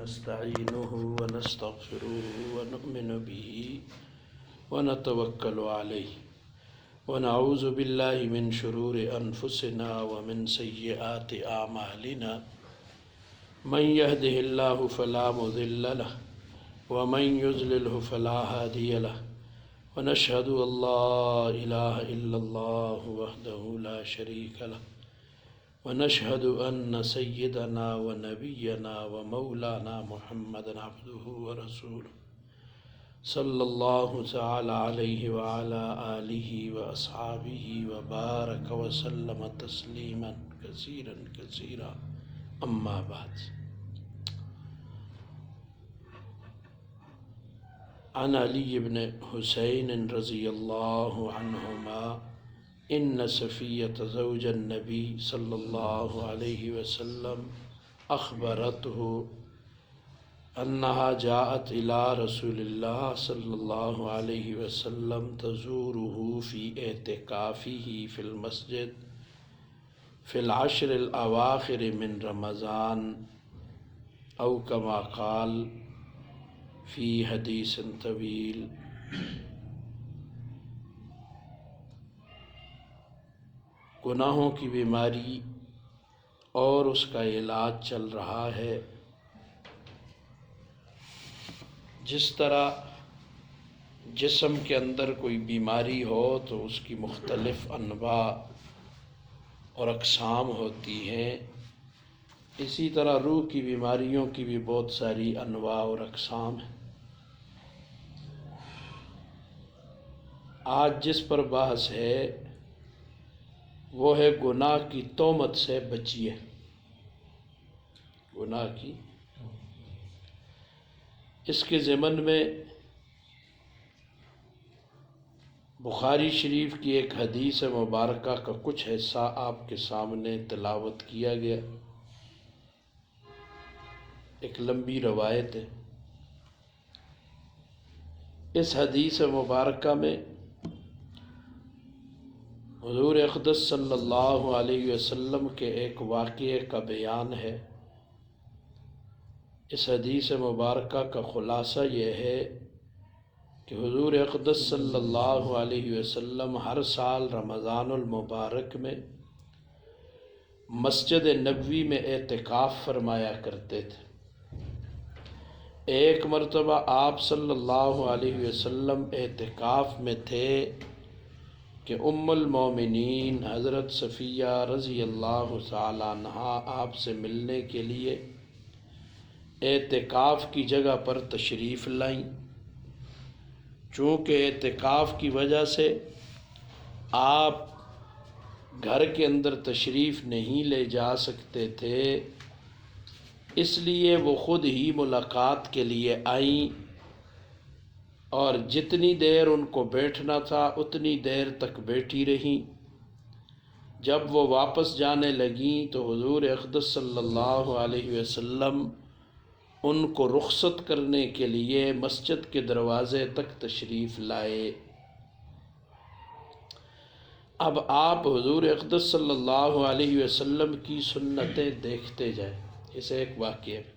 ونستعينه ونستغفره ونؤمن به ونتوكل عليه ونعوذ بالله من شرور أنفسنا ومن سيئات أعمالنا من يهده الله فلا مضل له ومن يضلله فلا هادي له ونشهد أن لا إله إلا الله وحده لا شريك له ونشهد أن سيدنا ونبينا ومولانا محمد عبده ورسوله صلى الله تعالى عليه وعلى آله وأصحابه وبارك وسلم تسليما كثيرا كثيرا أما بعد. عن علي بن حسين رضي الله عنهما إن صفية زوج النبي صلى الله عليه وسلم أخبرته أنها جاءت إلى رسول الله صلى الله عليه وسلم تزوره في اعتكافه في المسجد في العشر الأواخر من رمضان أو كما قال في حديث طويل. گناہوں کی بیماری اور اس کا علاج چل رہا ہے. جس طرح جسم کے اندر کوئی بیماری ہو تو اس کی مختلف انواع اور اقسام ہوتی ہیں، اسی طرح روح کی بیماریوں کی بھی بہت ساری انواع اور اقسام ہیں. آج جس پر بحث ہے وہ ہے گناہ کی تہمت سے بچیے. گناہ کی اس کے ضمن میں بخاری شریف کی ایک حدیث مبارکہ کا کچھ حصہ آپ کے سامنے تلاوت کیا گیا. ایک لمبی روایت ہے. اس حدیث مبارکہ میں حضور اقدس صلی اللہ علیہ وسلم کے ایک واقعے کا بیان ہے. اس حدیث مبارکہ کا خلاصہ یہ ہے کہ حضور اقدس صلی اللہ علیہ وسلم ہر سال رمضان المبارک میں مسجد نبوی میں اعتکاف فرمایا کرتے تھے. ایک مرتبہ آپ صلی اللہ علیہ وسلم اعتکاف میں تھے کہ ام المومنین حضرت صفیہ رضی اللہ تعالی عنہا آپ سے ملنے کے لیے اعتکاف کی جگہ پر تشریف لائیں. چونکہ اعتکاف کی وجہ سے آپ گھر کے اندر تشریف نہیں لے جا سکتے تھے، اس لیے وہ خود ہی ملاقات کے لیے آئیں اور جتنی دیر ان کو بیٹھنا تھا اتنی دیر تک بیٹھی رہیں. جب وہ واپس جانے لگیں تو حضور اقدس صلی اللہ علیہ وسلم ان کو رخصت کرنے کے لیے مسجد کے دروازے تک تشریف لائے. اب آپ حضور اقدس صلی اللہ علیہ وسلم کی سنتیں دیکھتے جائیں. اسے ایک واقعہ میں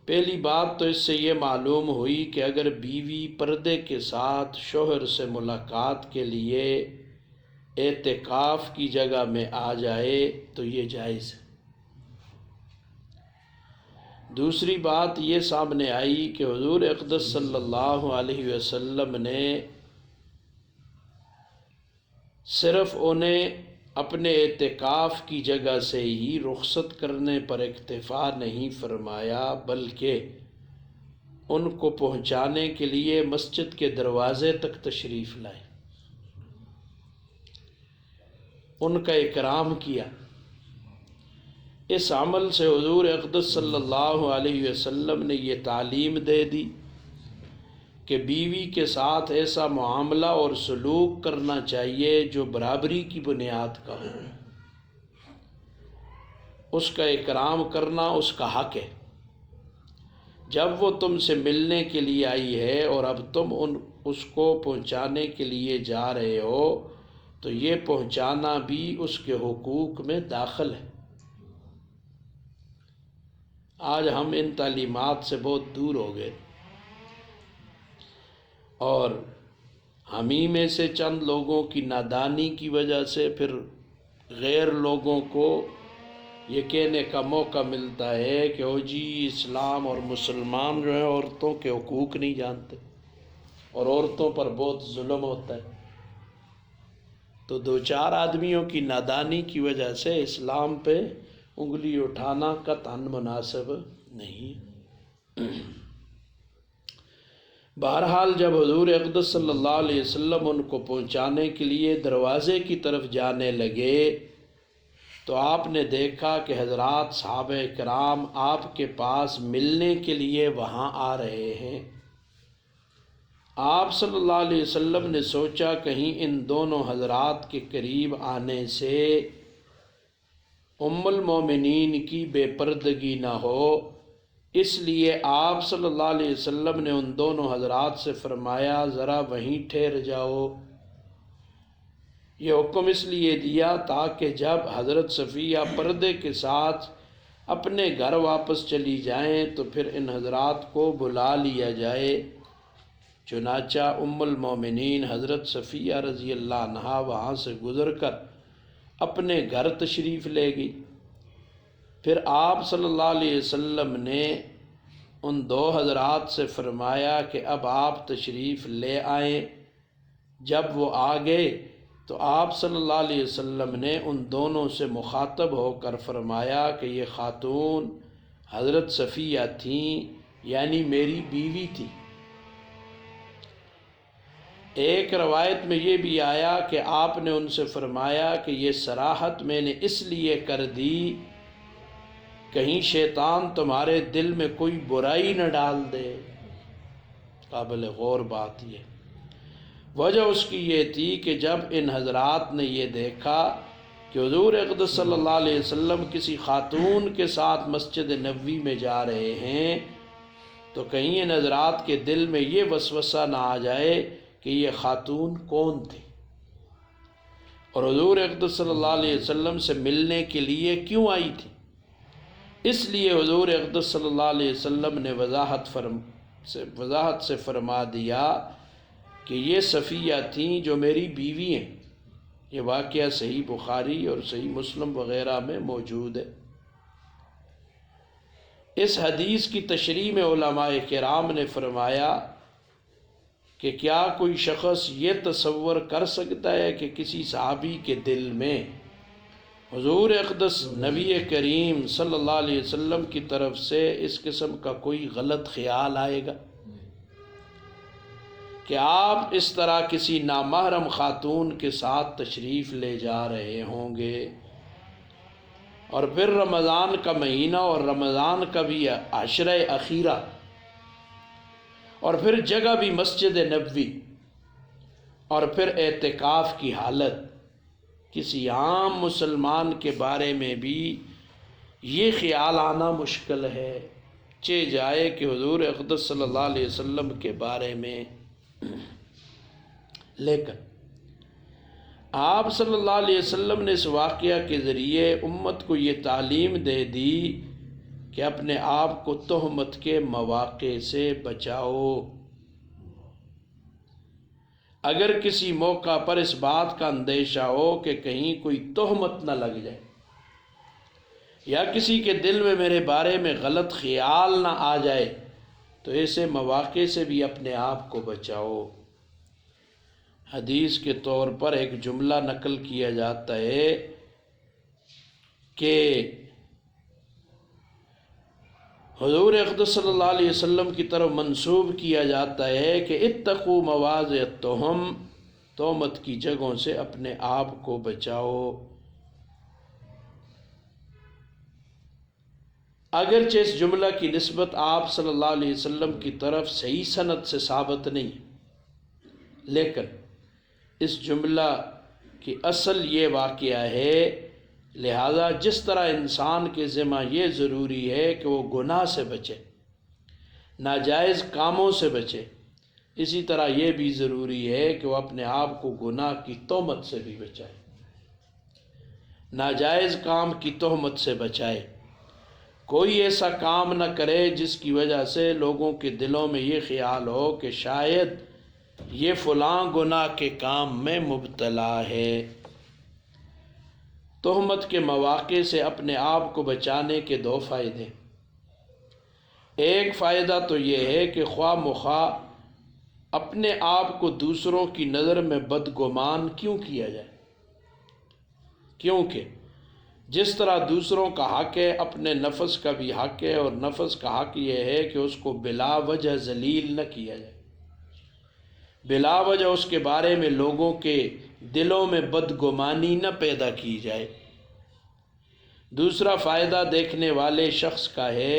پہلی بات تو اس سے یہ معلوم ہوئی کہ اگر بیوی پردے کے ساتھ شوہر سے ملاقات کے لیے اعتکاف کی جگہ میں آ جائے تو یہ جائز ہے. دوسری بات یہ سامنے آئی کہ حضور اقدس صلی اللہ علیہ وسلم نے صرف انہیں اپنے اعتکاف کی جگہ سے ہی رخصت کرنے پر اکتفا نہیں فرمایا، بلکہ ان کو پہنچانے کے لیے مسجد کے دروازے تک تشریف لائے، ان کا اکرام کیا. اس عمل سے حضور اقدس صلی اللہ علیہ وسلم نے یہ تعلیم دے دی کہ بیوی کے ساتھ ایسا معاملہ اور سلوک کرنا چاہیے جو برابری کی بنیاد کا ہو. اس کا اکرام کرنا اس کا حق ہے. جب وہ تم سے ملنے کے لیے آئی ہے اور اب تم اس کو پہنچانے کے لیے جا رہے ہو تو یہ پہنچانا بھی اس کے حقوق میں داخل ہے. آج ہم ان تعلیمات سے بہت دور ہو گئے، اور ہم ہی میں سے چند لوگوں کی نادانی کی وجہ سے پھر غیر لوگوں کو یہ کہنے کا موقع ملتا ہے کہ او جی اسلام اور مسلمان جو ہیں عورتوں کے حقوق نہیں جانتے اور عورتوں پر بہت ظلم ہوتا ہے۔ تو دو چار آدمیوں کی نادانی کی وجہ سے اسلام پہ انگلی اٹھانا قطعاً مناسب نہیں۔ بہرحال جب حضور اقدس صلی اللہ علیہ وسلم ان کو پہنچانے کے لیے دروازے کی طرف جانے لگے تو آپ نے دیکھا کہ حضرات صحابہ کرام آپ کے پاس ملنے کے لیے وہاں آ رہے ہیں۔ آپ صلی اللہ علیہ وسلم نے سوچا کہیں ان دونوں حضرات کے قریب آنے سے ام المومنین کی بے پردگی نہ ہو، اس لیے آپ صلی اللہ علیہ وسلم نے ان دونوں حضرات سے فرمایا ذرا وہیں ٹھہر جاؤ۔ یہ حکم اس لیے دیا تاکہ جب حضرت صفیہ پردے کے ساتھ اپنے گھر واپس چلی جائیں تو پھر ان حضرات کو بلا لیا جائے۔ چنانچہ ام المومنین حضرت صفیہ رضی اللہ عنہا وہاں سے گزر کر اپنے گھر تشریف لے گئی۔ پھر آپ صلی اللہ علیہ وسلم نے ان دو حضرات سے فرمایا کہ اب آپ تشریف لے آئیں۔ جب وہ آ گئے تو آپ صلی اللہ علیہ وسلم نے ان دونوں سے مخاطب ہو کر فرمایا کہ یہ خاتون حضرت صفیہ تھیں، یعنی میری بیوی تھی۔ ایک روایت میں یہ بھی آیا کہ آپ نے ان سے فرمایا کہ یہ صراحت میں نے اس لیے کر دی کہیں شیطان تمہارے دل میں کوئی برائی نہ ڈال دے۔ قابل غور بات یہ وجہ اس کی یہ تھی کہ جب ان حضرات نے یہ دیکھا کہ حضور اقدس صلی اللہ علیہ وسلم کسی خاتون کے ساتھ مسجد نبوی میں جا رہے ہیں تو کہیں ان حضرات کے دل میں یہ وسوسہ نہ آ جائے کہ یہ خاتون کون تھی اور حضور اقدس صلی اللہ علیہ وسلم سے ملنے کے لیے کیوں آئی تھی۔ اس لیے حضور اقدس صلی اللہ علیہ وسلم نے وضاحت سے فرما دیا کہ یہ صفیہ تھیں جو میری بیوی ہیں۔ یہ واقعہ صحیح بخاری اور صحیح مسلم وغیرہ میں موجود ہے۔ اس حدیث کی تشریح میں علماء کرام نے فرمایا کہ کیا کوئی شخص یہ تصور کر سکتا ہے کہ کسی صحابی کے دل میں حضور اقدس نبی کریم صلی اللہ علیہ وسلم کی طرف سے اس قسم کا کوئی غلط خیال آئے گا کہ آپ اس طرح کسی نامحرم خاتون کے ساتھ تشریف لے جا رہے ہوں گے، اور پھر رمضان کا مہینہ اور رمضان کا بھی عشرہ اخیرہ، اور پھر جگہ بھی مسجد نبوی، اور پھر اعتکاف کی حالت۔ کسی عام مسلمان کے بارے میں بھی یہ خیال آنا مشکل ہے، چہ جائے کہ حضور اقدس صلی اللہ علیہ وسلم کے بارے میں۔ لیکن آپ صلی اللہ علیہ وسلم نے اس واقعہ کے ذریعے امت کو یہ تعلیم دے دی کہ اپنے آپ کو تہمت کے مواقع سے بچاؤ۔ اگر کسی موقع پر اس بات کا اندیشہ ہو کہ کہیں کوئی تہمت نہ لگ جائے یا کسی کے دل میں میرے بارے میں غلط خیال نہ آ جائے تو ایسے مواقع سے بھی اپنے آپ کو بچاؤ۔ حدیث کے طور پر ایک جملہ نقل کیا جاتا ہے کہ حضور اقدس صلی اللہ علیہ وسلم کی طرف منسوب کیا جاتا ہے کہ اتقوا مواضع التہم، تہمت کی جگہوں سے اپنے آپ کو بچاؤ۔ اگرچہ اس جملہ کی نسبت آپ صلی اللہ علیہ وسلم کی طرف صحیح سند سے ثابت نہیں، لیکن اس جملہ کی اصل یہ واقعہ ہے، لہذا جس طرح انسان کے ذمہ یہ ضروری ہے کہ وہ گناہ سے بچے، ناجائز کاموں سے بچے، اسی طرح یہ بھی ضروری ہے کہ وہ اپنے آپ کو گناہ کی تہمت سے بھی بچائے، ناجائز کام کی تہمت سے بچائے۔ کوئی ایسا کام نہ کرے جس کی وجہ سے لوگوں کے دلوں میں یہ خیال ہو کہ شاید یہ فلاں گناہ کے کام میں مبتلا ہے۔ تہمت کے مواقع سے اپنے آپ کو بچانے کے دو فائدے۔ ایک فائدہ تو یہ ہے کہ خواہ مخواہ اپنے آپ کو دوسروں کی نظر میں بدگمان کیوں کیا جائے، کیونکہ جس طرح دوسروں کا حق ہے اپنے نفس کا بھی حق ہے، اور نفس کا حق یہ ہے کہ اس کو بلا وجہ ذلیل نہ کیا جائے، بلا وجہ اس کے بارے میں لوگوں کے دلوں میں بدگمانی نہ پیدا کی جائے۔ دوسرا فائدہ دیکھنے والے شخص کا ہے،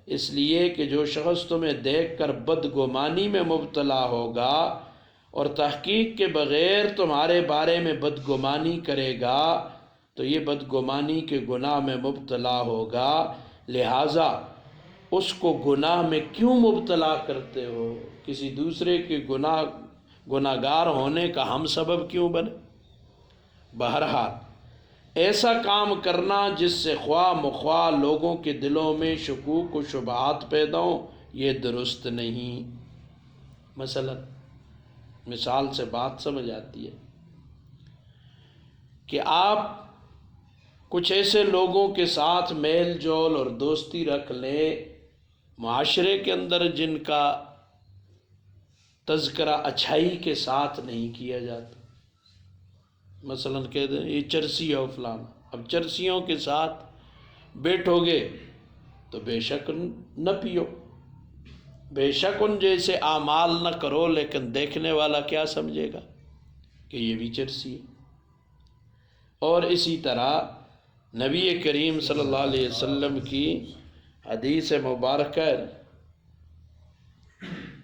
اس لیے کہ جو شخص تمہیں دیکھ کر بدگمانی میں مبتلا ہوگا اور تحقیق کے بغیر تمہارے بارے میں بدگمانی کرے گا تو یہ بدگمانی کے گناہ میں مبتلا ہوگا، لہٰذا اس کو گناہ میں کیوں مبتلا کرتے ہو؟ کسی دوسرے کے گناہگار ہونے کا ہم سبب کیوں بنے؟ بہرحال ایسا کام کرنا جس سے خواہ مخواہ لوگوں کے دلوں میں شکوک و شبہات پیدا ہوں، یہ درست نہیں۔ مثال سے بات سمجھ آتی ہے کہ آپ کچھ ایسے لوگوں کے ساتھ میل جول اور دوستی رکھ لیں معاشرے کے اندر جن کا تذکرہ اچھائی کے ساتھ نہیں کیا جاتا۔ مثلاً کہتے ہیں یہ چرسی ہے فلان، اب چرسیوں کے ساتھ بیٹھو گے تو بے شک نہ پیو، بے شک ان جیسے اعمال نہ کرو، لیکن دیکھنے والا کیا سمجھے گا کہ یہ بھی چرسی ہے۔ اور اسی طرح نبی کریم صلی اللہ علیہ وسلم کی حدیث مبارکہ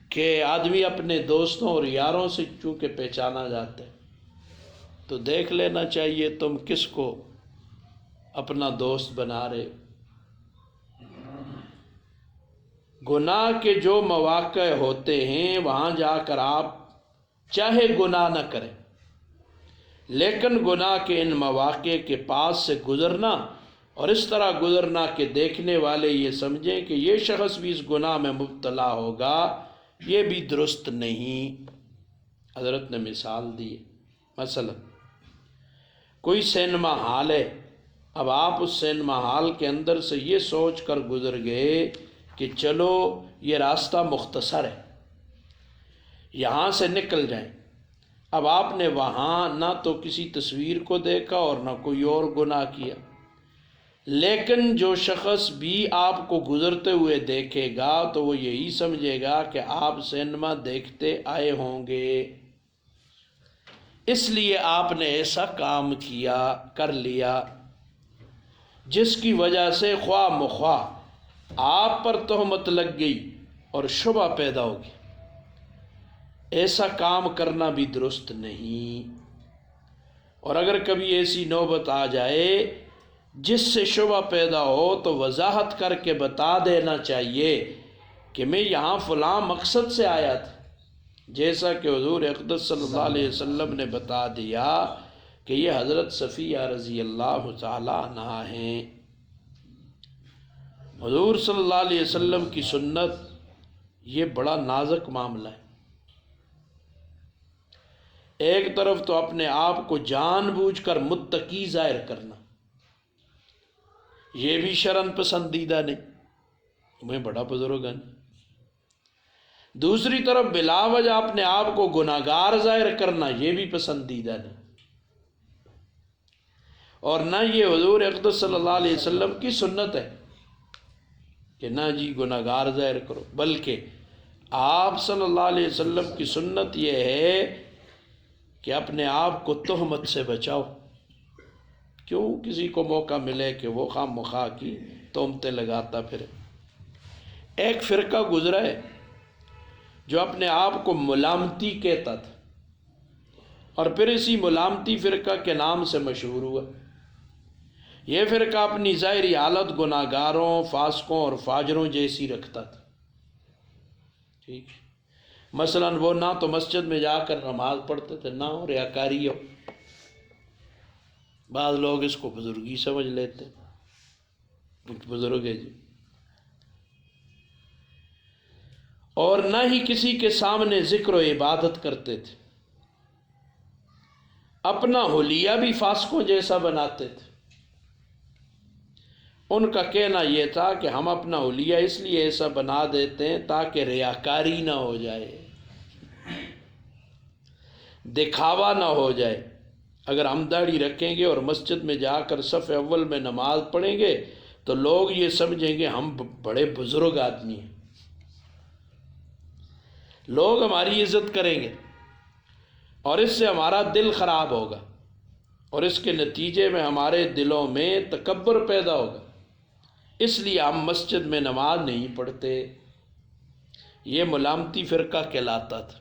کہ آدمی اپنے دوستوں اور یاروں سے چونکہ پہچانا جاتا ہے تو دیکھ لینا چاہیے تم کس کو اپنا دوست بنا رہے۔ گناہ کے جو مواقع ہوتے ہیں وہاں جا کر آپ چاہے گناہ نہ کریں، لیکن گناہ کے ان مواقع کے پاس سے گزرنا اور اس طرح گزرنا کہ دیکھنے والے یہ سمجھیں کہ یہ شخص بھی اس گناہ میں مبتلا ہوگا، یہ بھی درست نہیں۔ حضرت نے مثال دی، مثلا کوئی سینما ہال ہے، اب آپ اس سینما ہال کے اندر سے یہ سوچ کر گزر گئے کہ چلو یہ راستہ مختصر ہے، یہاں سے نکل جائیں۔ اب آپ نے وہاں نہ تو کسی تصویر کو دیکھا اور نہ کوئی اور گناہ کیا، لیکن جو شخص بھی آپ کو گزرتے ہوئے دیکھے گا تو وہ یہی سمجھے گا کہ آپ سینما دیکھتے آئے ہوں گے، اس لیے آپ نے ایسا کام کر لیا جس کی وجہ سے خواہ مخواہ آپ پر تہمت لگ گئی اور شبہ پیدا ہو گیا۔ ایسا کام کرنا بھی درست نہیں، اور اگر کبھی ایسی نوبت آ جائے جس سے شبہ پیدا ہو تو وضاحت کر کے بتا دینا چاہیے کہ میں یہاں فلاں مقصد سے آیا تھا، جیسا کہ حضور اقدس صلی اللہ علیہ وسلم نے بتا دیا کہ یہ حضرت صفیہ رضی اللہ تعالی عنہا ہیں۔ حضور صلی اللہ علیہ وسلم کی سنت یہ بڑا نازک معاملہ ہے۔ ایک طرف تو اپنے آپ کو جان بوجھ کر متقی ظاہر کرنا، یہ بھی شرعاً پسندیدہ نہیں، میں بڑا بزرگ ہوں۔ دوسری طرف بلا وجہ اپنے آپ کو گناہگار ظاہر کرنا، یہ بھی پسندیدہ نہیں، اور نہ یہ حضور اقدس صلی اللہ علیہ وسلم کی سنت ہے کہ نہ جی گناہگار ظاہر کرو، بلکہ آپ صلی اللہ علیہ وسلم کی سنت یہ ہے کہ اپنے آپ کو تہمت سے بچاؤ۔ کیوں کسی کو موقع ملے کہ وہ خواہ مخواہ کی تہمتیں لگاتا پھرے۔ ایک فرقہ گزرا ہے جو اپنے آپ کو ملامتی کہتا تھا اور پھر اسی ملامتی فرقہ کے نام سے مشہور ہوا۔ یہ فرقہ اپنی ظاہری حالت گناہگاروں، فاسقوں اور فاجروں جیسی رکھتا تھا، ٹھیک ہے، مثلاً وہ نہ تو مسجد میں جا کر نماز پڑھتے تھے، نہ ریاکاری ہو، بعض لوگ اس کو بزرگی سمجھ لیتے، بزرگ ہے جی. اور نہ ہی کسی کے سامنے ذکر و عبادت کرتے تھے، اپنا حلیہ بھی فاسقوں جیسا بناتے تھے. ان کا کہنا یہ تھا کہ ہم اپنا حلیہ اس لیے ایسا بنا دیتے ہیں تاکہ ریاکاری نہ ہو جائے، دکھاوا نہ ہو جائے. اگر ہم داڑھی رکھیں گے اور مسجد میں جا کر صف اول میں نماز پڑھیں گے تو لوگ یہ سمجھیں گے ہم بڑے بزرگ آدمی ہیں، لوگ ہماری عزت کریں گے، اور اس سے ہمارا دل خراب ہوگا، اور اس کے نتیجے میں ہمارے دلوں میں تکبر پیدا ہوگا. اس لیے ہم مسجد میں نماز نہیں پڑھتے. یہ ملامتی فرقہ کہلاتا تھا.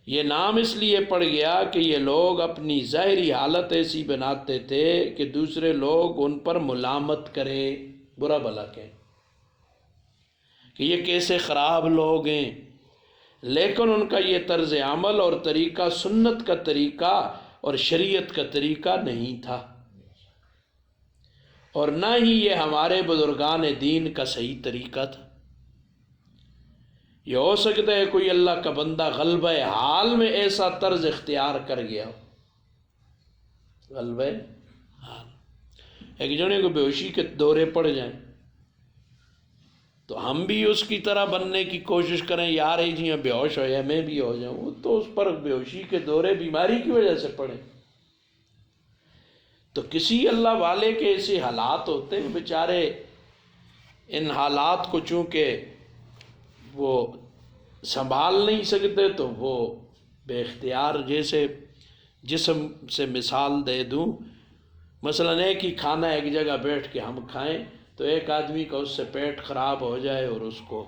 یہ نام اس لیے پڑ گیا کہ یہ لوگ اپنی ظاہری حالت ایسی بناتے تھے کہ دوسرے لوگ ان پر ملامت کرے، برا بھلا کہیں کہ یہ کیسے خراب لوگ ہیں. لیکن ان کا یہ طرز عمل اور طریقہ سنت کا طریقہ اور شریعت کا طریقہ نہیں تھا، اور نہ ہی یہ ہمارے بزرگان دین کا صحیح طریقہ تھا. یہ ہو سکتا ہے کوئی اللہ کا بندہ غلبہ حال میں ایسا طرز اختیار کر گیا ہو، غلبہ حال، ایک جنے کو بے ہوشی کے دورے پڑ جائیں تو ہم بھی اس کی طرح بننے کی کوشش کریں، یار ہی جی بے ہوش ہو یا میں بھی ہو جاؤں. وہ تو اس پر بے ہوشی کے دورے بیماری کی وجہ سے پڑے. تو کسی اللہ والے کے ایسے حالات ہوتے ہیں، بیچارے ان حالات کو چونکہ وہ سنبھال نہیں سکتے تو وہ بے اختیار، جیسے جسم سے مثال دے دوں، مثلاً ایک ہی کھانا ایک جگہ بیٹھ کے ہم کھائیں تو ایک آدمی کا اس سے پیٹ خراب ہو جائے اور اس کو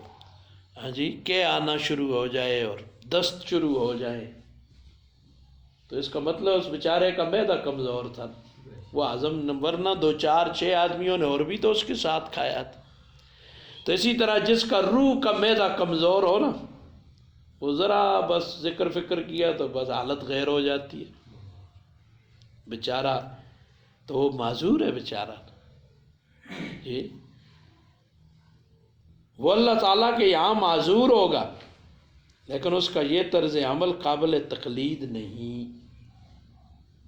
کہ آنا شروع ہو جائے اور دست شروع ہو جائے، تو اس کا مطلب اس بیچارے کا معدہ کمزور تھا، وہ ہضم، ورنہ 2 4 6 آدمیوں نے اور بھی تو اس کے ساتھ کھایا تھا. تو اسی طرح جس کا روح کا معدہ کمزور ہو نا، وہ ذرا بس ذکر فکر کیا تو بس حالت غیر ہو جاتی ہے بیچارہ. تو وہ معذور ہے بیچارہ جی، وہ اللہ تعالیٰ کے یہاں معذور ہوگا، لیکن اس کا یہ طرز عمل قابل تقلید نہیں.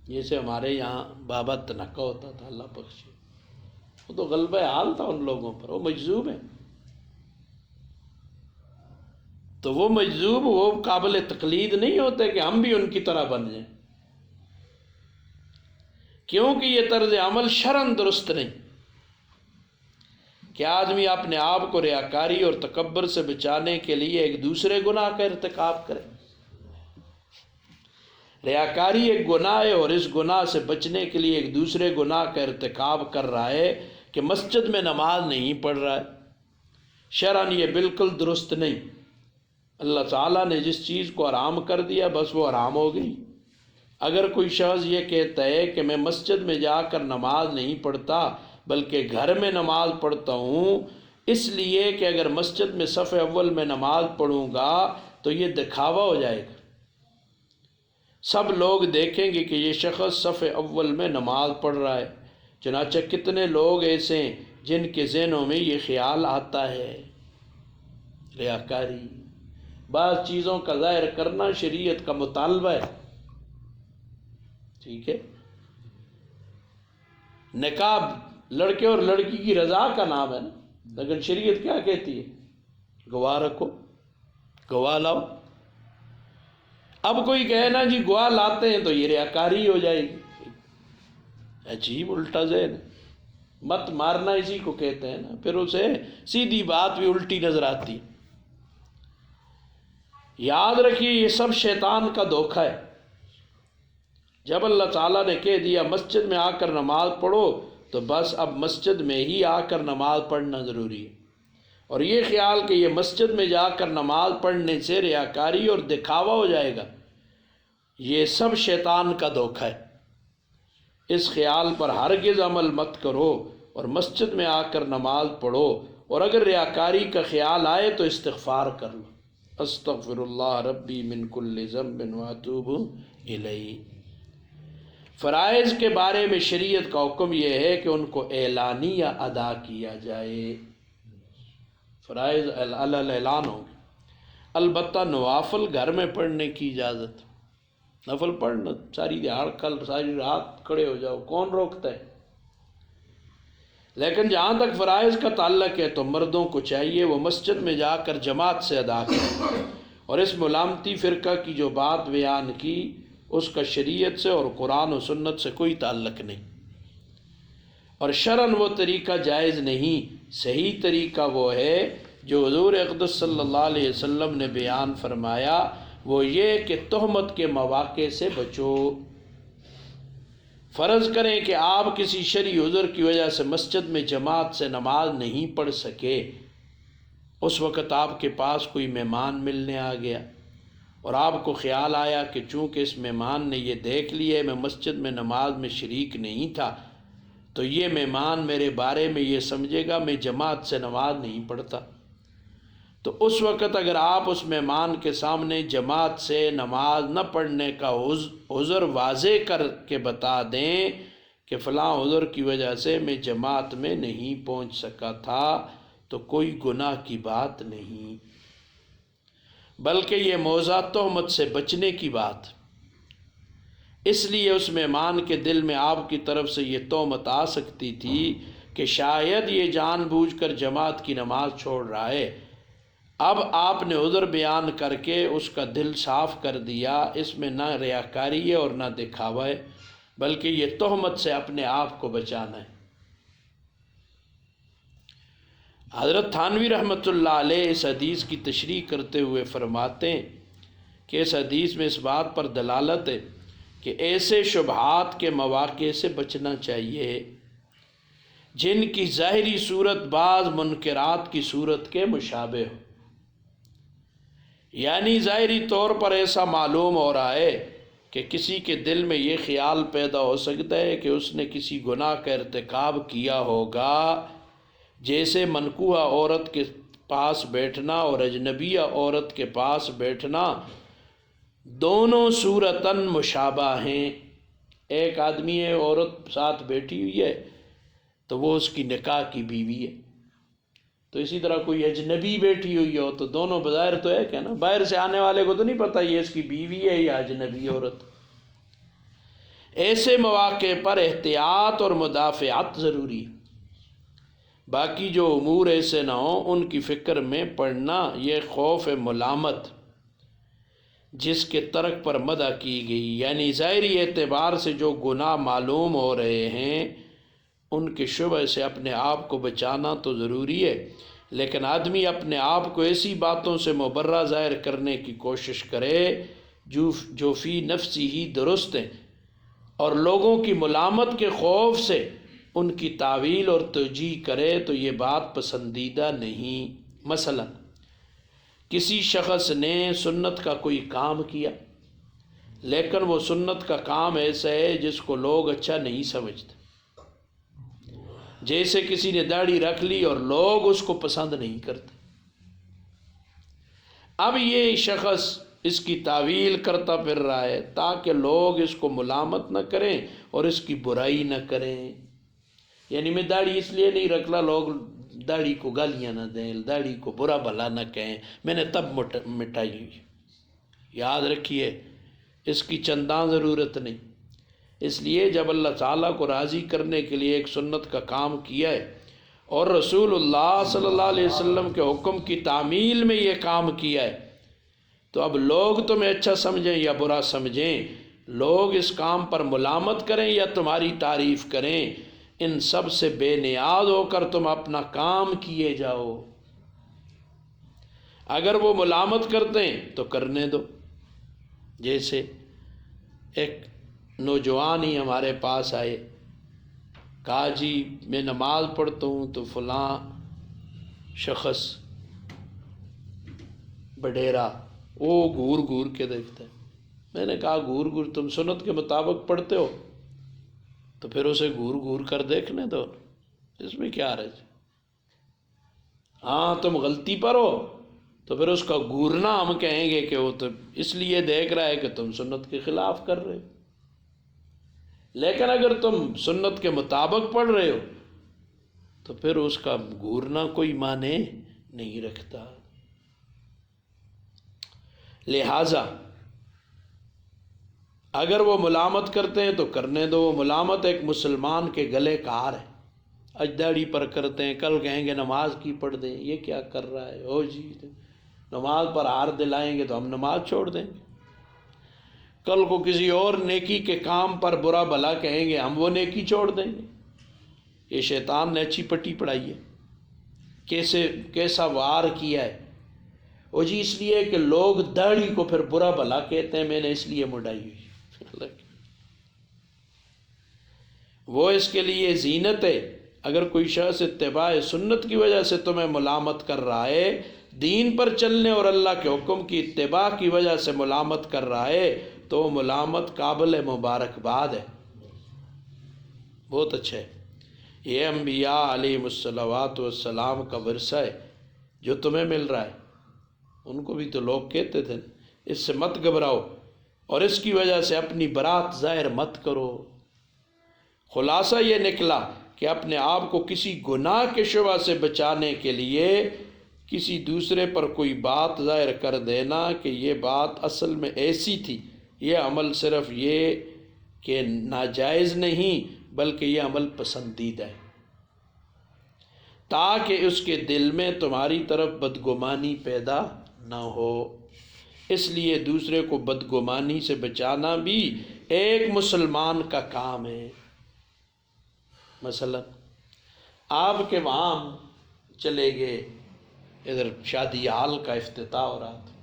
جیسے ہمارے یہاں بابا تنکا ہوتا تھا، اللہ بخشے، وہ تو غلبہ حال تھا ان لوگوں پر، وہ مجذوب ہیں. تو وہ مجذوب، وہ قابل تقلید نہیں ہوتے کہ ہم بھی ان کی طرح بن جائیں، کیونکہ یہ طرز عمل شرعاً درست نہیں کہ آدمی اپنے آپ کو ریاکاری اور تکبر سے بچانے کے لیے ایک دوسرے گناہ کا ارتکاب کرے. ریاکاری ایک گناہ ہے، اور اس گناہ سے بچنے کے لیے ایک دوسرے گناہ کا ارتکاب کر رہا ہے کہ مسجد میں نماز نہیں پڑھ رہا ہے. شرعاً یہ بالکل درست نہیں. اللہ تعالیٰ نے جس چیز کو حرام کر دیا بس وہ حرام ہو گئی. اگر کوئی شخص یہ کہتا ہے کہ میں مسجد میں جا کر نماز نہیں پڑھتا بلکہ گھر میں نماز پڑھتا ہوں، اس لیے کہ اگر مسجد میں صف اول میں نماز پڑھوں گا تو یہ دکھاوا ہو جائے گا، سب لوگ دیکھیں گے کہ یہ شخص صف اول میں نماز پڑھ رہا ہے. چنانچہ کتنے لوگ ایسے ہیں جن کے ذہنوں میں یہ خیال آتا ہے. ریاکاری، بعض چیزوں کا ظاہر کرنا شریعت کا مطالبہ ہے، ٹھیک ہے. نکاح لڑکے اور لڑکی کی رضا کا نام ہے نا، لیکن شریعت کیا کہتی ہے؟ گواہ رکھو، گواہ لاؤ. اب کوئی کہے نا جی گواہ لاتے ہیں تو یہ ریاکاری ہو جائے گی. عجیب الٹا ذہن ہے. مت مارنا اسی کو کہتے ہیں نا، پھر اسے سیدھی بات بھی الٹی نظر آتی. یاد رکھیے یہ سب شیطان کا دھوکہ ہے. جب اللہ تعالیٰ نے کہہ دیا مسجد میں آ کر نماز پڑھو تو بس اب مسجد میں ہی آ کر نماز پڑھنا ضروری ہے. اور یہ خیال کہ یہ مسجد میں جا کر نماز پڑھنے سے ریاکاری اور دکھاوا ہو جائے گا، یہ سب شیطان کا دھوکہ ہے. اس خیال پر ہرگز عمل مت کرو اور مسجد میں آ کر نماز پڑھو، اور اگر ریاکاری کا خیال آئے تو استغفار کر لو، استغفر اللہ ربی من کل ذنب واتوب الیہ. فرائض کے بارے میں شریعت کا حکم یہ ہے کہ ان کو اعلانیہ ادا کیا جائے، فرائض اعلان ہوں گے۔ البتہ نوافل گھر میں پڑھنے کی اجازت، نفل پڑھنا ساری دیہڑ کل ساری رات کھڑے ہو جاؤ، کون روکتا ہے؟ لیکن جہاں تک فرائض کا تعلق ہے تو مردوں کو چاہیے وہ مسجد میں جا کر جماعت سے ادا کریں، اور اس ملامتی فرقہ کی جو بات بیان کی اس کا شریعت سے اور قرآن و سنت سے کوئی تعلق نہیں، اور شرعاً وہ طریقہ جائز نہیں۔ صحیح طریقہ وہ ہے جو حضور اقدس صلی اللہ علیہ وسلم نے بیان فرمایا، وہ یہ کہ تہمت کے مواقع سے بچو۔ فرض کریں کہ آپ کسی شرعی عذر کی وجہ سے مسجد میں جماعت سے نماز نہیں پڑھ سکے، اس وقت آپ کے پاس کوئی مہمان ملنے آ گیا اور آپ کو خیال آیا کہ چونکہ اس مہمان نے یہ دیکھ لیا ہے میں مسجد میں نماز میں شریک نہیں تھا، تو یہ مہمان میرے بارے میں یہ سمجھے گا میں جماعت سے نماز نہیں پڑھتا، تو اس وقت اگر آپ اس مہمان کے سامنے جماعت سے نماز نہ پڑھنے کا عذر واضح کر کے بتا دیں کہ فلاں عذر کی وجہ سے میں جماعت میں نہیں پہنچ سکا تھا، تو کوئی گناہ کی بات نہیں، بلکہ یہ موضع تہمت سے بچنے کی بات۔ اس لیے اس مہمان کے دل میں آپ کی طرف سے یہ تہمت آ سکتی تھی کہ شاید یہ جان بوجھ کر جماعت کی نماز چھوڑ رہا ہے۔ اب آپ نے عذر بیان کر کے اس کا دل صاف کر دیا، اس میں نہ ریاکاری ہے اور نہ دکھاوا ہے، بلکہ یہ تہمت سے اپنے آپ کو بچانا ہے۔ حضرت تھانوی رحمۃ اللہ علیہ اس حدیث کی تشریح کرتے ہوئے فرماتے ہیں کہ اس حدیث میں اس بات پر دلالت ہے کہ ایسے شبہات کے مواقع سے بچنا چاہیے جن کی ظاہری صورت بعض منکرات کی صورت کے مشابہ ہو، یعنی ظاہری طور پر ایسا معلوم ہو رہا ہے کہ کسی کے دل میں یہ خیال پیدا ہو سکتا ہے کہ اس نے کسی گناہ کا ارتکاب کیا ہوگا، جیسے منکوحہ عورت کے پاس بیٹھنا اور اجنبیہ عورت کے پاس بیٹھنا دونوں صورتاً مشابہ ہیں۔ ایک آدمی ہے، عورت ساتھ بیٹھی ہوئی ہے تو وہ اس کی نکاح کی بیوی ہے، تو اسی طرح کوئی اجنبی بیٹھی ہوئی ہو تو دونوں بظاہر تو ہے کہ نا، باہر سے آنے والے کو تو نہیں پتہ یہ اس کی بیوی ہے یا اجنبی عورت۔ ایسے مواقع پر احتیاط اور مدافعت ضروری ہے، باقی جو امور ایسے نہ ہوں ان کی فکر میں پڑنا یہ خوف ملامت جس کے ترک پر مدح کی گئی، یعنی ظاہری اعتبار سے جو گناہ معلوم ہو رہے ہیں ان کے شبہ سے اپنے آپ کو بچانا تو ضروری ہے، لیکن آدمی اپنے آپ کو ایسی باتوں سے مبرہ ظاہر کرنے کی کوشش کرے جو فی نفسی ہی درست ہیں، اور لوگوں کی ملامت کے خوف سے ان کی تعویل اور توجیہ کرے تو یہ بات پسندیدہ نہیں۔ مثلا کسی شخص نے سنت کا کوئی کام کیا لیکن وہ سنت کا کام ایسا ہے جس کو لوگ اچھا نہیں سمجھتے، جیسے کسی نے داڑھی رکھ لی اور لوگ اس کو پسند نہیں کرتے، اب یہ شخص اس کی تعویل کرتا پھر رہا ہے تاکہ لوگ اس کو ملامت نہ کریں اور اس کی برائی نہ کریں، یعنی میں داڑھی اس لیے نہیں رکھ لا لوگ داڑھی کو گالیاں نہ دیں، داڑھی کو برا بھلا نہ کہیں، میں نے تب مٹائی ہوئی۔ یاد رکھیے اس کی چنداں ضرورت نہیں، اس لیے جب اللہ تعالیٰ کو راضی کرنے کے لیے ایک سنت کا کام کیا ہے اور رسول اللہ صلی اللہ علیہ وسلم کے حکم کی تعمیل میں یہ کام کیا ہے، تو اب لوگ تمہیں اچھا سمجھیں یا برا سمجھیں، لوگ اس کام پر ملامت کریں یا تمہاری تعریف کریں، ان سب سے بے نیاز ہو کر تم اپنا کام کیے جاؤ۔ اگر وہ ملامت کرتے ہیں تو کرنے دو، جیسے ایک نوجوان ہی ہمارے پاس آئے، کہا جی میں نماز پڑھتا ہوں تو فلاں شخص بڈیرا وہ گور گور کے دیکھتا ہے۔ میں نے کہا گور گور تم سنت کے مطابق پڑھتے ہو تو پھر اسے گور گور کر دیکھنے دو، اس میں کیا حرج؟ ہاں تم غلطی پر ہو تو پھر اس کا گورنا ہم کہیں گے کہ وہ تو اس لیے دیکھ رہا ہے کہ تم سنت کے خلاف کر رہے، لیکن اگر تم سنت کے مطابق پڑھ رہے ہو تو پھر اس کا گھورنا کوئی معنی نہیں رکھتا۔ لہذا اگر وہ ملامت کرتے ہیں تو کرنے دو، وہ ملامت ایک مسلمان کے گلے کا ہار ہے۔ آج داڑھی پر کرتے ہیں، کل کہیں گے نماز کی پڑھ دیں، یہ کیا کر رہا ہے، او جی نماز پر ہار دلائیں گے تو ہم نماز چھوڑ دیں گے، کل کو کسی اور نیکی کے کام پر برا بھلا کہیں گے ہم وہ نیکی چھوڑ دیں گے۔ یہ شیطان نے اچھی پٹی پڑھائی ہے، کیسا وار کیا ہے، وہ جی اس لیے کہ لوگ داڑھی کو پھر برا بھلا کہتے ہیں، میں نے اس لیے مڈائی ہوئی، وہ اس کے لیے زینت ہے۔ اگر کوئی شخص اتباع سنت کی وجہ سے تمہیں ملامت کر رہا ہے، دین پر چلنے اور اللہ کے حکم کی اتباع کی وجہ سے ملامت کر رہا ہے، تو وہ ملامت قابل مبارکباد ہے، بہت اچھا ہے۔ یہ انبیاء علیہ الصلوات والسلام کا ورثہ ہے جو تمہیں مل رہا ہے، ان کو بھی تو لوگ کہتے تھے اس سے مت گھبراؤ اور اس کی وجہ سے اپنی برات ظاہر مت کرو۔ خلاصہ یہ نکلا کہ اپنے آپ کو کسی گناہ کے شبہ سے بچانے کے لیے کسی دوسرے پر کوئی بات ظاہر کر دینا کہ یہ بات اصل میں ایسی تھی، یہ عمل صرف یہ کہ ناجائز نہیں بلکہ یہ عمل پسندیدہ ہے، تاکہ اس کے دل میں تمہاری طرف بدگمانی پیدا نہ ہو۔ اس لیے دوسرے کو بدگمانی سے بچانا بھی ایک مسلمان کا کام ہے۔ مثلا آپ کے وہاں چلے گئے، ادھر شادی ہال کا افتتاح ہو رہا تھا،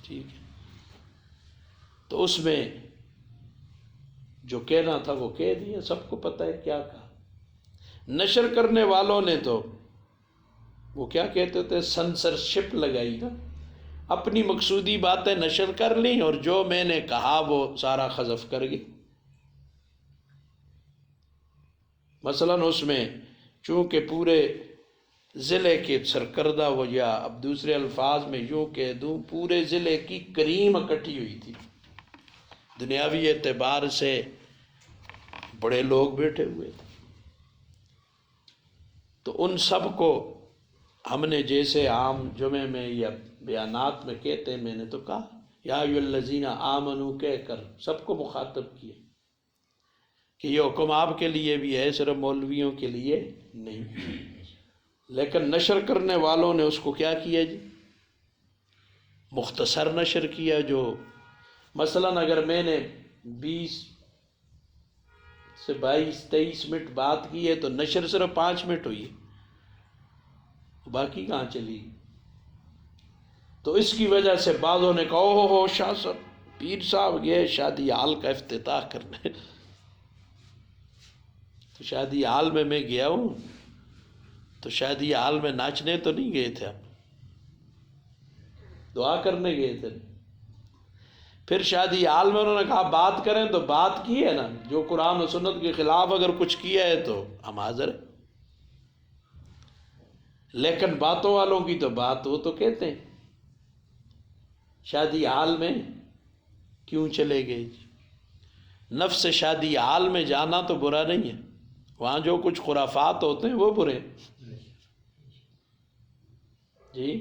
ٹھیک ہے، تو اس میں جو کہنا تھا وہ کہہ دیا، سب کو پتہ ہے کیا کہا۔ نشر کرنے والوں نے تو وہ کیا کہتے تھے، سنسرشپ لگائی نا، اپنی مقصودی باتیں نشر کر لیں اور جو میں نے کہا وہ سارا حذف کر گئی۔ مثلا اس میں چونکہ پورے ضلع کے سرکردہ ہو، یا اب دوسرے الفاظ میں یوں کہہ دوں پورے ضلع کی کریم اکٹھی ہوئی تھی، دنیاوی اعتبار سے بڑے لوگ بیٹھے ہوئے تھے، تو ان سب کو ہم نے جیسے عام جمعے میں یا بیانات میں کہتے ہیں، میں نے تو کہا یا ایھا الذین آمنوا کہہ کر سب کو مخاطب کیا کہ یہ حکم آپ کے لیے بھی ہے، صرف مولویوں کے لیے نہیں۔ لیکن نشر کرنے والوں نے اس کو کیا کیا جی، مختصر نشر کیا، جو مثلا اگر میں نے 20 سے 22-23 منٹ بات کی ہے تو نشر صرف 5 منٹ ہوئی ہے، باقی کہاں چلی؟ تو اس کی وجہ سے بعضوں نے کہا اوہ ہو شاہ صاحب پیر صاحب گئے شادی ہال کا افتتاح کرنے، تو شادی ہال میں گیا ہوں، تو شادی ہال میں ناچنے تو نہیں گئے تھے، آپ دعا کرنے گئے تھے۔ پھر شادی ہال میں انہوں نے کہا بات کریں تو بات کی ہے نا، جو قرآن و سنت کے خلاف اگر کچھ کیا ہے تو ہم حاضر ہیں، لیکن باتوں والوں کی تو بات وہ تو کہتے ہیں شادی ہال میں کیوں چلے گئے جی؟ نفس شادی ہال میں جانا تو برا نہیں ہے، وہاں جو کچھ خرافات ہوتے ہیں وہ برے جی۔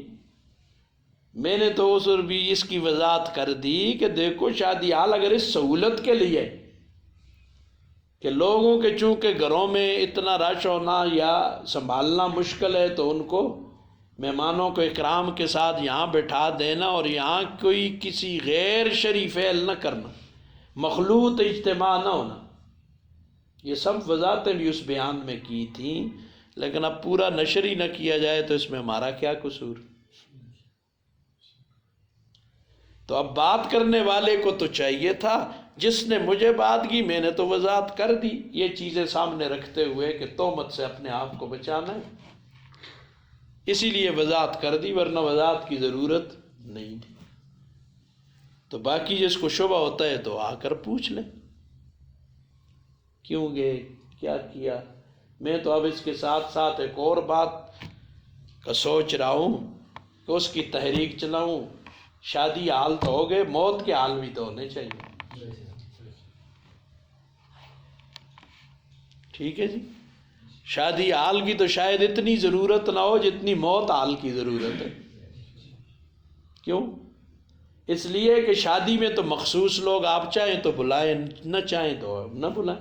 میں نے تو اس کی وضاحت کر دی کہ دیکھو شادی ہال اگر اس سہولت کے لیے کہ لوگوں کے چونکہ گھروں میں اتنا رش ہونا یا سنبھالنا مشکل ہے، تو ان کو مہمانوں کو اکرام کے ساتھ یہاں بٹھا دینا اور یہاں کوئی کسی غیر شرعی فعل نہ کرنا، مخلوط اجتماع نہ ہونا، یہ سب وضاحتیں بھی اس بیان میں کی تھیں۔ لیکن اب پورا نشر ہی نہ کیا جائے تو اس میں ہمارا کیا قصور؟ تو اب بات کرنے والے کو تو چاہیے تھا، جس نے مجھے بات کی میں نے تو وضاحت کر دی، یہ چیزیں سامنے رکھتے ہوئے کہ تہمت سے اپنے آپ کو بچانا ہے، اسی لیے وضاحت کر دی، ورنہ وضاحت کی ضرورت نہیں تھی۔ تو باقی جس کو شبہ ہوتا ہے تو آ کر پوچھ لیں کیوں گئے، کیا کیا۔ میں تو اب اس کے ساتھ ساتھ ایک اور بات کا سوچ رہا ہوں کہ اس کی تحریک چلاؤں۔ شادی حال تو ہو گئے، موت کے حال بھی تو ہونے چاہیے۔ ٹھیک ہے جی. شادی ہال کی تو شاید اتنی ضرورت نہ ہو جتنی موت ہال کی ضرورت ہے. کیوں؟ اس لیے کہ شادی میں تو مخصوص لوگ آپ چاہیں تو بلائیں، نہ چاہیں تو نہ بلائیں.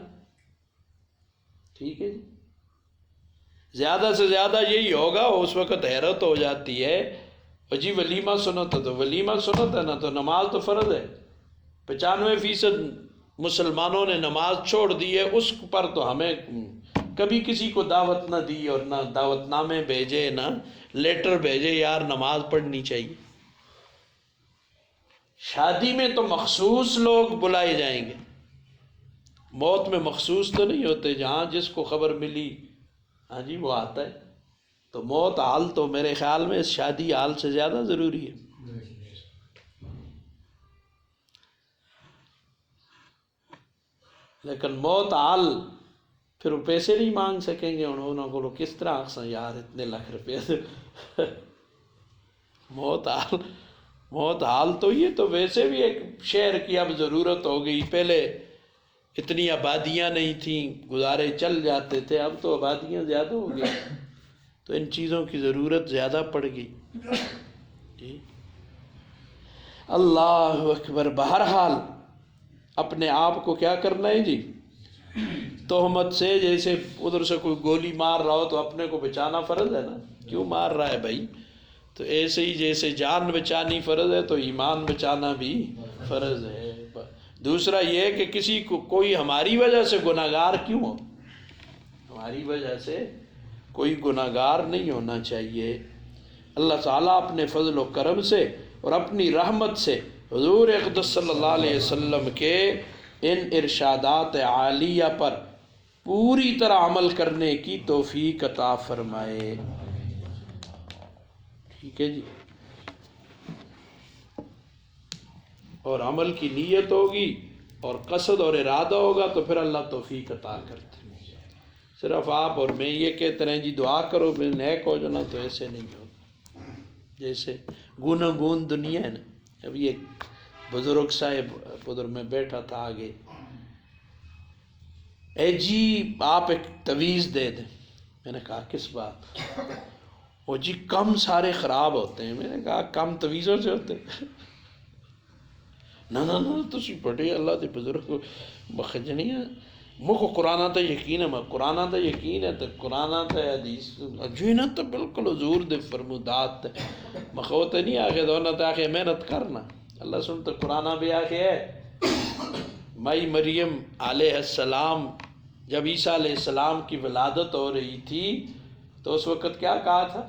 ٹھیک ہے جی. زیادہ سے زیادہ یہی ہوگا. اس وقت حیرت ہو جاتی ہے، جی ولیمہ سنت ہے تو ولیمہ سنت ہے نا، تو نماز تو فرض ہے. 95% مسلمانوں نے نماز چھوڑ دی ہے، اس پر تو ہمیں کبھی کسی کو دعوت نہ دی اور نہ دعوت نامے بھیجے، نہ لیٹر بھیجے یار نماز پڑھنی چاہیے. شادی میں تو مخصوص لوگ بلائے جائیں گے، موت میں مخصوص تو نہیں ہوتے. جہاں جس کو خبر ملی ہاں جی وہ آتا ہے. تو موت حال تو میرے خیال میں شادی حال سے زیادہ ضروری ہے. لیکن موت حال پھر وہ پیسے نہیں مانگ سکیں گے. انہوں کو کس طرح آخساں یار اتنے لاکھ روپے موت حال تو یہ تو ویسے بھی ایک شہر کی اب ضرورت ہو گئی. پہلے اتنی آبادیاں نہیں تھیں، گزارے چل جاتے تھے. اب تو آبادیاں زیادہ ہو گئی تو ان چیزوں کی ضرورت زیادہ پڑ گئی. جی اللہ اکبر. بہرحال اپنے آپ کو کیا کرنا ہے جی، تہمت سے. جیسے ادھر سے کوئی گولی مار رہا ہو تو اپنے کو بچانا فرض ہے نا. کیوں مار رہا ہے بھائی؟ تو ایسے ہی جیسے جان بچانی فرض ہے تو ایمان بچانا بھی فرض ہے. دوسرا یہ کہ کسی کو کوئی ہماری وجہ سے گناہگار کیوں ہو، ہماری وجہ سے کوئی گناہگار نہیں ہونا چاہیے. اللہ تعالیٰ اپنے فضل و کرم سے اور اپنی رحمت سے حضور اقدس صلی اللہ علیہ وسلم کے ان ارشادات عالیہ پر پوری طرح عمل کرنے کی توفیق عطا فرمائے. ٹھیک ہے جی. اور عمل کی نیت ہوگی اور قصد اور ارادہ ہوگا تو پھر اللہ توفیق عطا کرتے ہیں. صرف آپ اور میں یہ کہتے رہیں جی دعا کرو میں نیک ہو جانا، تو ایسے نہیں ہوگا. جیسے گون گون دنیا ہے نا. ابھی ایک بزرگ صاحب ادھر میں بیٹھا تھا آگے، اے جی آپ ایک تویز دے دیں. میں نے کہا کس بات؟ وہ جی کم سارے خراب ہوتے ہیں. میں نے کہا کم تویزوں سے ہوتے ہیں؟ نہ تسی بڑے اللہ دے بزرگ بخجنی ہے. مکھ قرآن تے یقین ہے، قرآن تے یقین ہے تو قرآن تے حدیث جو نا تو بالکل حضور دے فرمودات مخوت نہیں آگے دونا تے آگے محنت کرنا. اللہ سن تو قرآن بھی آگے ہے. مائی مریم علیہ السلام جب عیسیٰ علیہ السلام کی ولادت ہو رہی تھی تو اس وقت کیا کہا تھا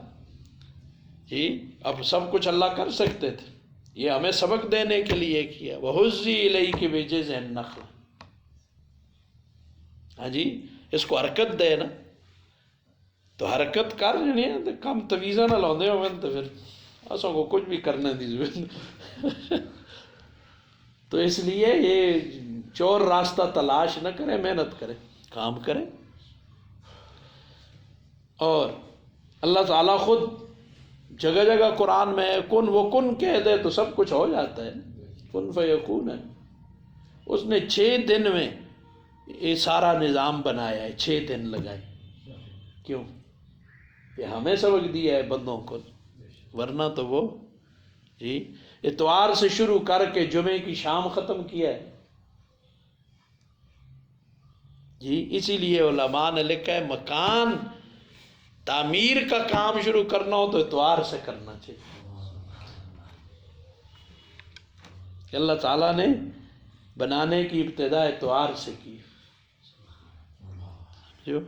جی؟ اب سب کچھ اللہ کر سکتے تھے، یہ ہمیں سبق دینے کے لیے کیا. وَحُزِّي إِلَيْكِ بِجِذْعِ النَّخْلِ. ہاں جی اس کو حرکت دے نا، تو حرکت کر نہیں تو کم تویزہ نہ لاؤں دے ہو تو پھر اسوں کو کچھ بھی کرنے دی ضرورت. تو اس لیے یہ چور راستہ تلاش نہ کرے، محنت کرے، کام کرے. اور اللہ تعالیٰ خود جگہ جگہ قرآن میں کن وہ کن کہہ دے تو سب کچھ ہو جاتا ہے. کن فیکون ہے. اس نے 6 دن میں یہ سارا نظام بنایا ہے. 6 دن لگائے. کیوں؟ یہ ہمیں سبق دیا ہے بندوں کو، ورنہ تو وہ جی اتوار سے شروع کر کے جمعے کی شام ختم کیا ہے جی. اسی لیے علماء نے لکھا ہے مکان تعمیر کا کام شروع کرنا ہو تو اتوار سے کرنا چاہیے. کہ اللہ تعالیٰ نے بنانے کی ابتدا اتوار سے کی جو،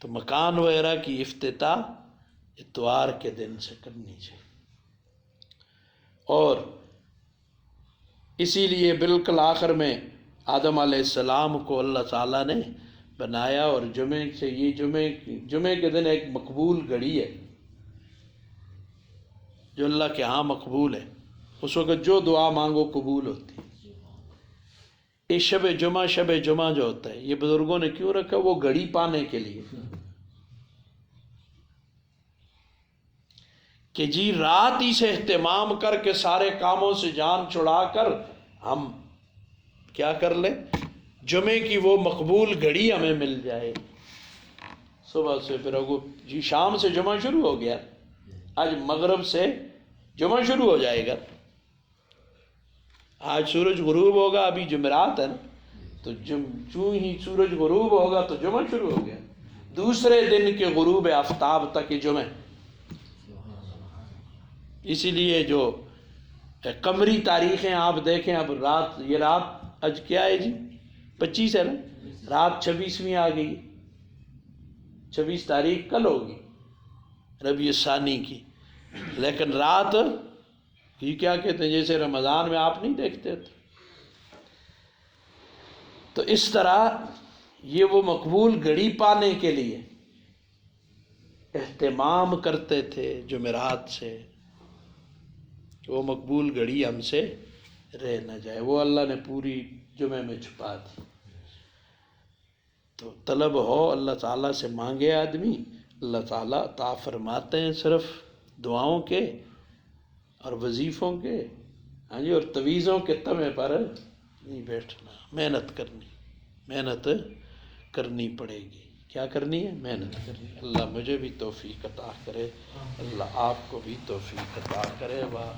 تو مکان وغیرہ کی افتتاح اتوار کے دن سے کرنی چاہیے. اور اسی لیے بالکل آخر میں آدم علیہ السلام کو اللہ تعالیٰ نے بنایا. اور جمعے سے یہ جمعے کے دن ایک مقبول گھڑی ہے جو اللہ کے ہاں مقبول ہے. اس وقت جو دعا مانگو قبول ہوتی ہے. یہ شب جمعہ جو ہوتا ہے یہ بزرگوں نے کیوں رکھا؟ وہ گھڑی پانے کے لیے کہ جی رات ہی سے اہتمام کر کے سارے کاموں سے جان چھڑا کر ہم کیا کر لیں، جمعے کی وہ مقبول گھڑی ہمیں مل جائے. صبح سے پھر جی شام سے جمعہ شروع ہو گیا، آج مغرب سے جمعہ شروع ہو جائے گا. آج سورج غروب ہوگا، ابھی جمعرات ہے نا، تو چوں ہی سورج غروب ہوگا تو جمعہ شروع ہو گیا. دوسرے دن کے غروب آفتاب تک یہ جمعہ. اسی لیے جو قمری تاریخیں آپ دیکھیں، اب یہ رات آج کیا ہے جی 25 ہے نا، رات 26ویں آ گئی. 26 تاریخ کل ہوگی ربیع ثانی کی، لیکن رات یہ کیا کہتے ہیں جیسے رمضان میں آپ نہیں دیکھتے تھے. تو اس طرح یہ وہ مقبول گھڑی پانے کے لیے اہتمام کرتے تھے جمعرات سے، وہ مقبول گھڑی ہم سے رہ نہ جائے. وہ اللہ نے پوری جمعے میں چھپا دی. تو طلب ہو اللہ تعالیٰ سے مانگے آدمی، اللہ تعالیٰ عطا فرماتے ہیں. صرف دعاؤں کے اور وظیفوں کے ہاں جی اور تویزوں کے تمے پر نہیں بیٹھنا، محنت کرنی پڑے گی. کیا کرنی ہے؟ محنت کرنی ہے. اللہ مجھے بھی توفیق عطا کرے، اللہ آپ کو بھی توفیق عطا کرے. واہ